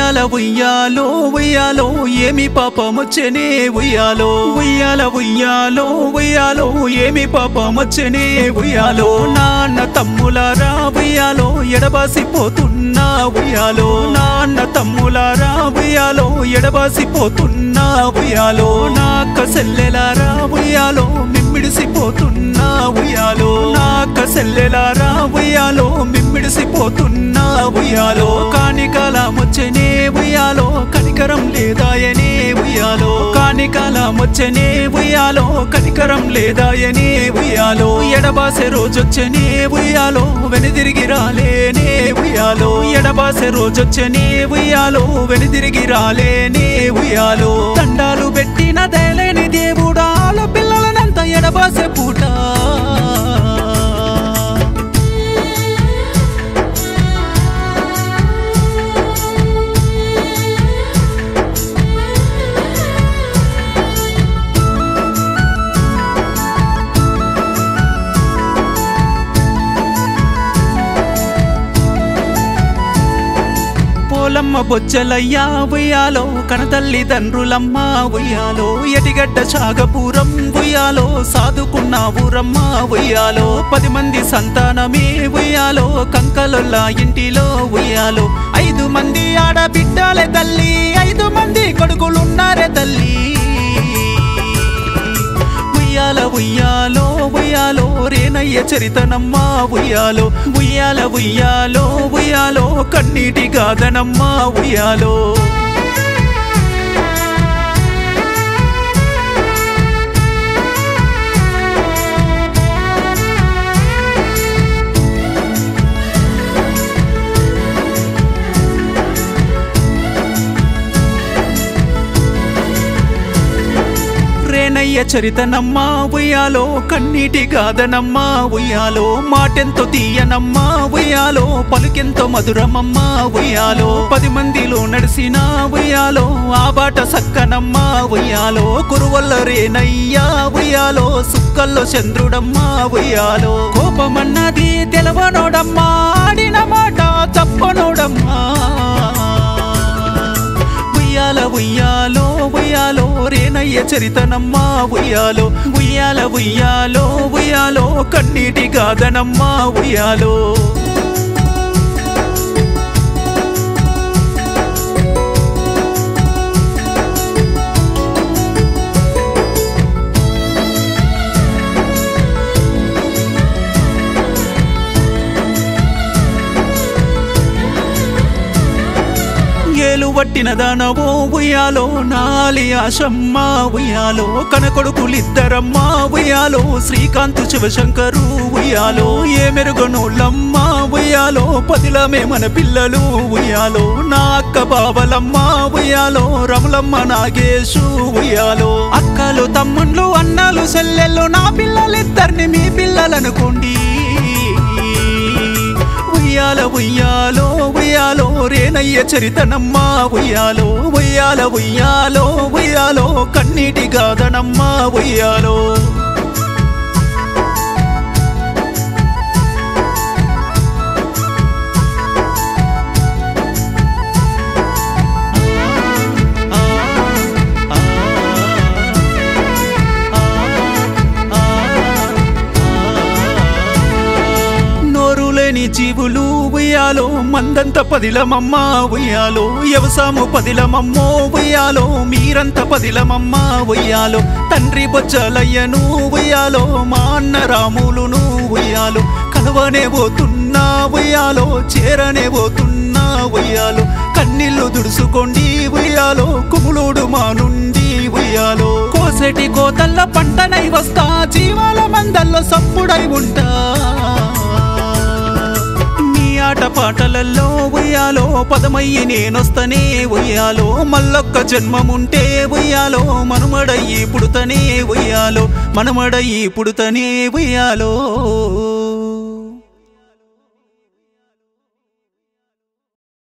ఉయ్యాల ఉయ్యాలో ఉయ్యాలో ఏమి పాపమొచ్చనే ఉయ్యాలో ఉయ్యాల ఉయ్యాలో ఉయ్యాలో ఏమి పాపమొచ్చనే ఉయ్యాలో నాన్న తమ్ములారా ఉయ్యాలో ఎడబాసిపోతున్నా ఉయ్యాలో నాన్న తమ్ములారా ఉయ్యాలో ఎడబాసిపోతున్నా ఉయ్యాలో నాక్క సెల్లెలారా ఉయ్యాలో మిమ్మిడిసిపోతున్నా ఉయ్యాలో నాక్క సెల్లెలారా ఉయ్యాలో మిమ్మిడిసిపోతున్నా ఉయ్యాలో కానికాలమొచ్చనే ఉయ్యాలో కనికరం లేదాయనే ఉయ్యాలో కానికాలమొచ్చనే ఉయ్యాలో కనికరం లేదాయనే ఉయ్యాలో ఎడబాసే రోజొచ్చనే ఉయ్యాలో వెనుదిరిగి రాలేనే ఉయ్యాలో ఎడబాసే రోజొచ్చనే ఉయ్యాలో వెనుదిరిగి రాలేనే ఉయ్యాలో దండాలు పెట్టిన దయలేని దేవుడాల పిల్లలనంత ఎడబాసే పూట పోలమ్మ బొచ్చలయ్యా ఉయ్యాలో కనతల్లి తండ్రులమ్మ ఉయ్యాలో ఎటిగడ్డ చాగపురం ఉయ్యాలో సాదుకున్న ఊరమ్మ ఉయ్యాలో 10 మంది సంతానమే ఉయ్యాలో కంకలొల్ల ఇంటిలో ఉయ్యాలో 5 మంది ఆడబిడ్డలే తల్లి 5 మంది కొడుకులున్నారే తల్లి ఉయ్యాల ఉయ్యాలో ఉయ్యాలో రేనయ్య చరితనమ్మా ఉయ్యాలో ఉయ్యాల ఉయ్యాలో ఉయ్యాలో కన్నీటి గాదనమ్మా ఉయ్యాలో రేనయ్య చరితనమ్మా ఉయ్యాలో కన్నీటి గాదనమ్మా ఉయ్యాలో మాటెంతో తీయనమ్మా ఉయ్యాలో పలుకెంతో మధురమమ్మా ఉయ్యాలో 10 మందిలో నడిసిన ఉయ్యాలో ఆ బాట సక్కనమ్మా ఉయ్యాలో కురువల్ల రేనయ్య ఉయ్యాలో సుక్కల్లో చంద్రుడమ్మా ఉయ్యాలో కోపమన్నది తెలవనోడమ్మా ఆడిన మాట తప్పనోడమ్మా ఉయ్యాల ఉయ్యాలో ఉయ్యాలో రేనయ్య చరితనమ్మా ఉయ్యాలో ఉయ్యాల ఉయ్యాలో ఉయ్యాలో కన్నీటి గాదనమ్మా ఉయ్యాలో ఏలు వట్టిన దానవో ఉయ్యాలో నాలి ఆశమ్మ ఉయ్యాలో కనకొడుకులిద్దరమ్మా ఉయ్యాలో శ్రీకాంతు శివశంకరు ఉయ్యాలో ఏ మెరుగనోళ్ళమ్మ ఉయ్యాలో 10లమే మన పిల్లలు ఉయ్యాలో నా అక్క బావలమ్మ ఉయ్యాలో రములమ్మ నాగేశు ఉయ్యాలో అక్కలు తమ్ముళ్ళు అన్నలు చెల్లెళ్ళు నా పిల్లలిద్దరిని మీ పిల్లలనుకోండి ఉయ్యాల ఉయ్యాలో ఉయ్యాలో రేనయ్య చరితనమ్మా ఉయ్యాలో ఉయ్యాల ఉయ్యాలో ఉయ్యాలో కన్నీటి గాదనమ్మా ఉయ్యాలో జీవులు ఉయ్యాలో మందంత 10లమమ్మా ఉయ్యాలో వ్యవసాము 10లమమ్మో ఉయ్యాలో మీరంత 10లమమ్మా ఉయ్యాలో తండ్రి బొచ్చలయ్యను ఉయ్యాలో మా అన్న రాములును ఉయ్యాలో కలవనే పోతున్నా ఉయ్యాలో చేరనే పోతున్నా ఉయ్యాలో కన్నీళ్లు దుడుసుకోండి ఉయ్యాలో కుములుడు మా నుండి ఉయ్యాలో కోసటి కోతల్ల పంటనై వస్తా జీవాల మందల్లో సప్పుడై ఉంటా ఆట పాటలల్లో ఉయ్యాలో పదమయ్యి నేనొస్తనే ఉయ్యాలో మల్లొక్క జన్మముంటే ఉయ్యాలో మనుమడయ్యి పుడుతనే ఉయ్యాలో మనమడయ్యి పుడుతనే ఉయ్యాలో